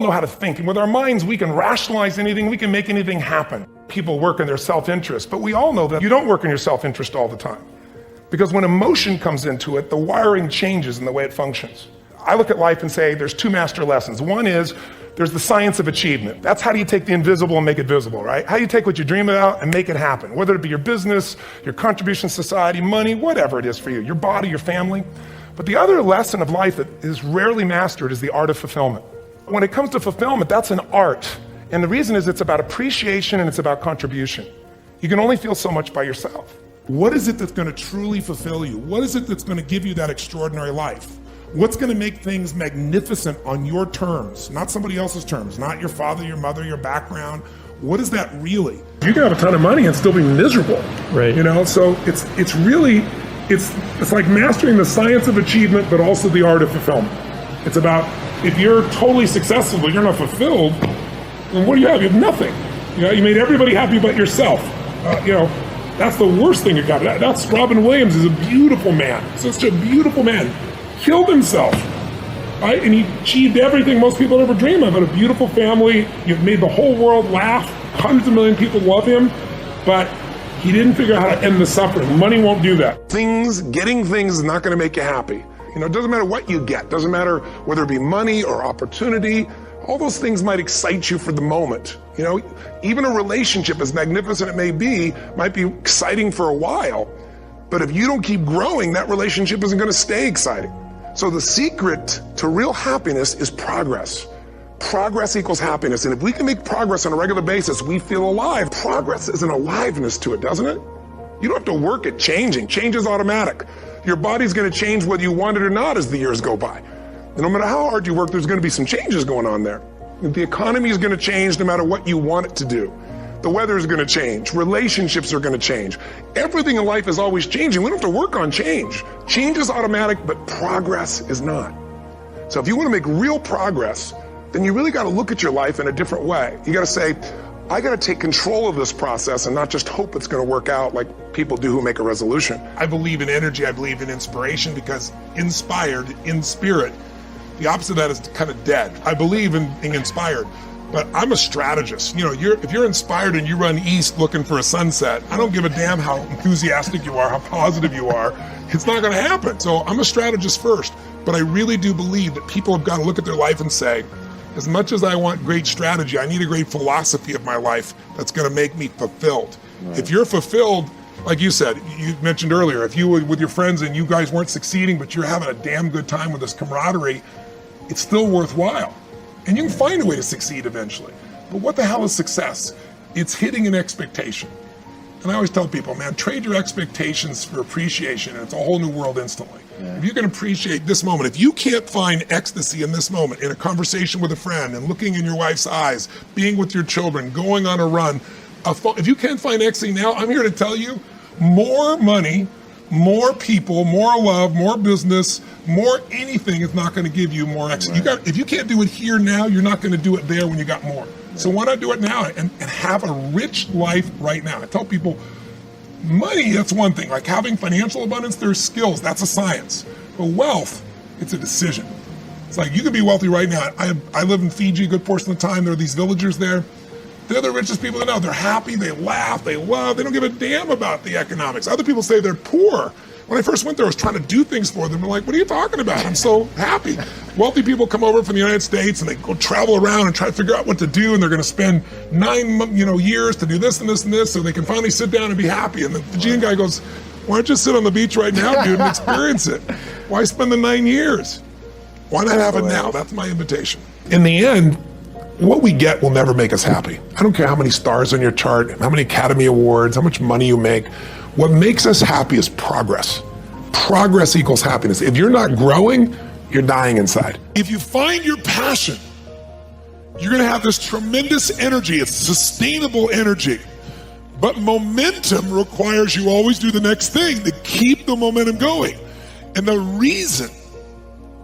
Know how to think, and with our minds we can rationalize anything, we can make anything happen. People work in their self-interest, but we all know that you don't work in your self-interest all the time, because when emotion comes into it, the wiring changes in the way it functions. I look at life and say there's two master lessons. One is there's the science of achievement. That's how do you take the invisible and make it visible, right? How do you take what you dream about and make it happen, whether it be your business, your contribution to society, money, whatever it is for you, your body, your family. But the other lesson of life that is rarely mastered is the art of fulfillment. When it comes to fulfillment, that's an art. And the reason is it's about appreciation and it's about contribution. You can only feel so much by yourself. What is it that's going to truly fulfill you? What is it that's going to give you that extraordinary life? What's going to make things magnificent on your terms, not somebody else's terms, not your father, your mother, your background? What is that really? You can have a ton of money and still be miserable, right? You know, so it's really like mastering the science of achievement, but also the art of fulfillment. It's about, if you're totally successful but you're not fulfilled, then what do you have? You have nothing. You know, you made everybody happy but yourself. That's the worst thing you got. That's Robin Williams is a beautiful man. Such a beautiful man. Killed himself, right? And he achieved everything most people ever dream of. Had a beautiful family. You've made the whole world laugh. Hundreds of million people love him, but he didn't figure out how to end the suffering. Money won't do that. Getting things is not going to make you happy. You know, it doesn't matter what you get. Doesn't matter whether it be money or opportunity. All those things might excite you for the moment. You know, even a relationship, as magnificent it may be, might be exciting for a while. But if you don't keep growing, that relationship isn't going to stay exciting. So the secret to real happiness is progress. Progress equals happiness. And if we can make progress on a regular basis, we feel alive. Progress is an aliveness to it, doesn't it? You don't have to work at changing. Change is automatic. Your body's going to change whether you want it or not as the years go by. And no matter how hard you work, there's going to be some changes going on there. The economy is going to change no matter what you want it to do. The weather is going to change. Relationships are going to change. Everything in life is always changing. We don't have to work on change. Change is automatic, but progress is not. So if you want to make real progress, then you really got to look at your life in a different way. You got to say, I got to take control of this process and not just hope it's going to work out like people do who make a resolution. I believe in energy. I believe in inspiration, because inspired, in spirit, the opposite of that is kind of dead. I believe in being inspired, but I'm a strategist. You know, if you're inspired and you run east looking for a sunset, I don't give a damn how enthusiastic you are, how positive you are. It's not going to happen. So I'm a strategist first, but I really do believe that people have got to look at their life and say, as much as I want great strategy, I need a great philosophy of my life that's going to make me fulfilled. Right. If you're fulfilled, like you said, you mentioned earlier, if you were with your friends and you guys weren't succeeding, but you're having a damn good time with this camaraderie, it's still worthwhile. And you can find a way to succeed eventually. But what the hell is success? It's hitting an expectation. And I always tell people, man, trade your expectations for appreciation, and it's a whole new world instantly. Yeah. If you can appreciate this moment, if you can't find ecstasy in this moment, in a conversation with a friend, and looking in your wife's eyes, being with your children, going on a run, if you can't find ecstasy now, I'm here to tell you, more money, more people, more love, more business, more anything is not going to give you more ecstasy. Right. If you can't do it here now, you're not going to do it there when you got more. So why not do it now and have a rich life right now? I tell people, money, that's one thing. Like having financial abundance, there's skills, that's a science. But wealth, it's a decision. It's like you can be wealthy right now. I live in Fiji a good portion of the time. There are these villagers there. They're the richest people I know. They're happy, they laugh, they love, they don't give a damn about the economics. Other people say they're poor. When I first went there, I was trying to do things for them. I'm like, what are you talking about? I'm so happy. Wealthy people come over from the United States and they go travel around and try to figure out what to do, and they're going to spend 9 years to do this and this and this so they can finally sit down and be happy. And the Fijian guy goes, why don't you sit on the beach right now, dude, and experience it? Why spend the 9 years? Why not have it now? That's my invitation. In the end, what we get will never make us happy. I don't care how many stars on your chart, how many Academy Awards, how much money you make. What makes us happy is progress. Progress equals happiness. If you're not growing, you're dying inside. If you find your passion, you're going to have this tremendous energy. It's sustainable energy. But momentum requires you always do the next thing to keep the momentum going. And the reason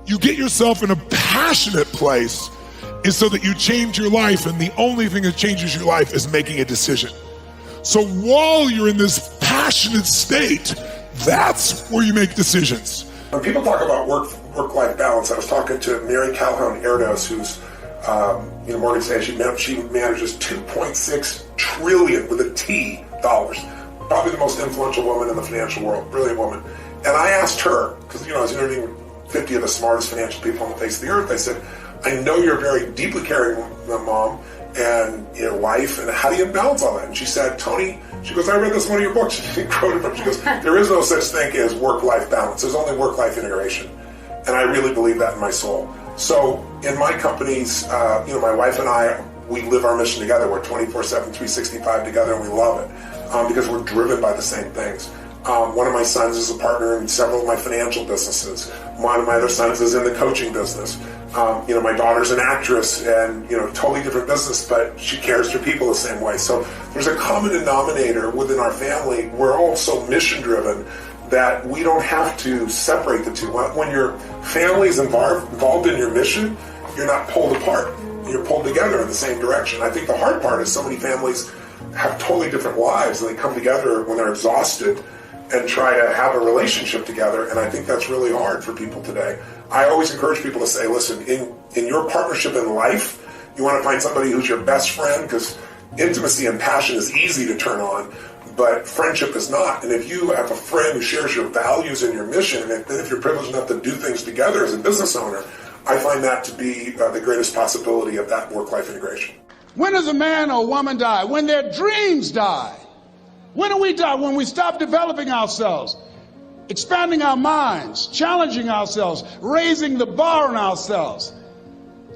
you get yourself in a passionate place is so that you change your life, and the only thing that changes your life is making a decision. So while you're in this passionate state, that's where you make decisions. When people talk about work-life balance, I was talking to Mary Calhoun Erdos, who's Morgan Stanley, she manages $2.6 trillion with a T dollars. Probably the most influential woman in the financial world, brilliant woman. And I asked her, because I was interviewing 50 of the smartest financial people on the face of the earth. I said, I know you're a very deeply caring mom and wife, and how do you balance all that? And she said, Tony, she goes, I read this in one of your books. She quoted from. She goes, there is no such thing as work-life balance. There's only work-life integration. And I really believe that in my soul. So in my companies, my wife and I, we live our mission together. We're 24/7, 365 together, and we love it because we're driven by the same things. One of my sons is a partner in several of my financial businesses. One of my other sons is in the coaching business. My daughter's an actress and, totally different business, but she cares for people the same way. So there's a common denominator within our family. We're all so mission driven that we don't have to separate the two. When your family is involved in your mission, you're not pulled apart. You're pulled together in the same direction. I think the hard part is so many families have totally different lives and they come together when they're exhausted and try to have a relationship together, and I think that's really hard for people today. I always encourage people to say, listen, in your partnership in life, you want to find somebody who's your best friend, because intimacy and passion is easy to turn on, but friendship is not. And if you have a friend who shares your values and your mission, and if you're privileged enough to do things together as a business owner, I find that to be the greatest possibility of that work-life integration. When does a man or woman die? When their dreams die. When do we die? When we stop developing ourselves, expanding our minds, challenging ourselves, raising the bar on ourselves.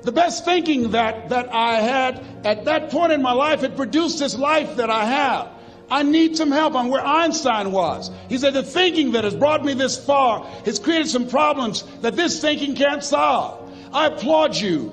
The best thinking that I had at that point in my life, it produced this life that I have. I need some help. I'm where Einstein was. He said the thinking that has brought me this far has created some problems that this thinking can't solve. I applaud you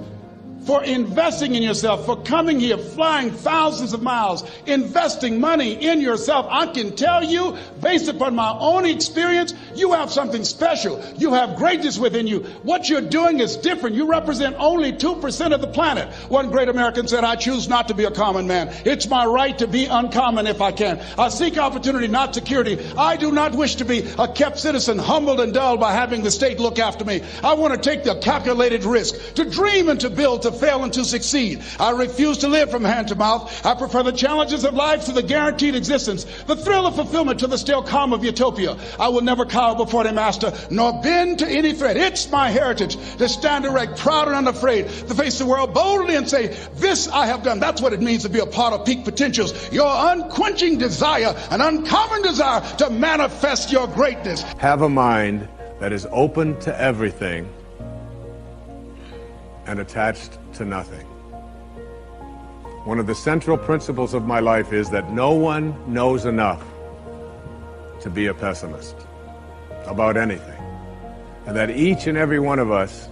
for investing in yourself, for coming here, flying thousands of miles, investing money in yourself. I can tell you, based upon my own experience, you have something special. You have greatness within you. What you're doing is different. You represent only 2% of the planet. One great American said, I choose not to be a common man. It's my right to be uncommon if I can. I seek opportunity, not security. I do not wish to be a kept citizen, humbled and dulled by having the state look after me. I want to take the calculated risk, to dream and to build, to fail and to succeed. I refuse to live from hand to mouth. I prefer the challenges of life to the guaranteed existence, the thrill of fulfillment to the still calm of utopia. I will never cower before the master, nor bend to any threat. It's my heritage to stand erect, proud and unafraid, to face the world boldly and say, this I have done. That's what it means to be a part of peak potentials. Your unquenching desire, an uncommon desire to manifest your greatness. Have a mind that is open to everything and attached to nothing. One of the central principles of my life is that no one knows enough to be a pessimist about anything. And that each and every one of us,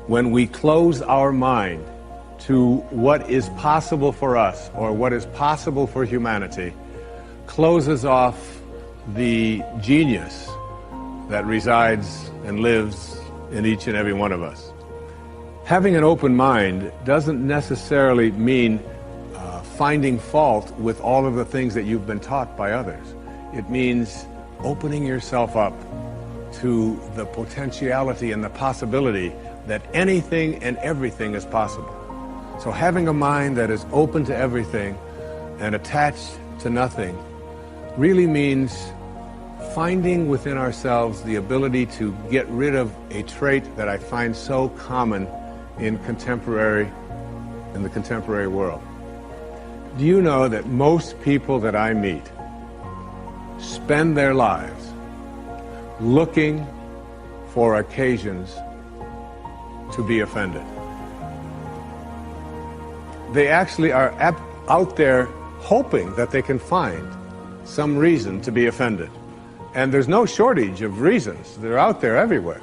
when we close our mind to what is possible for us or what is possible for humanity, closes off the genius that resides and lives in each and every one of us. Having an open mind doesn't necessarily mean finding fault with all of the things that you've been taught by others. It means opening yourself up to the potentiality and the possibility that anything and everything is possible. So having a mind that is open to everything and attached to nothing really means finding within ourselves the ability to get rid of a trait that I find so common in the contemporary world. Do you know that most people that I meet spend their lives looking for occasions to be offended? They actually are out there hoping that they can find some reason to be offended. And there's no shortage of reasons. They're out there everywhere.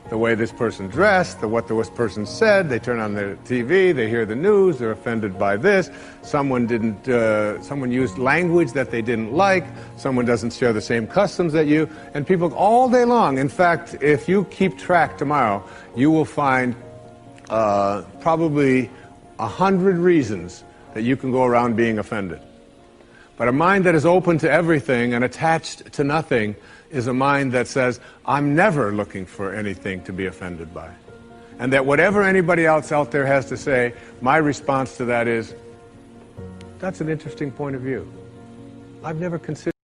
The way this person dressed, what this person said, they turn on their TV, they hear the news, they're offended by this, someone used language that they didn't like, someone doesn't share the same customs that you, and people all day long. In fact, if you keep track tomorrow, you will find probably 100 reasons that you can go around being offended. But a mind that is open to everything and attached to nothing is a mind that says, I'm never looking for anything to be offended by. And that whatever anybody else out there has to say, my response to that is, that's an interesting point of view. I've never considered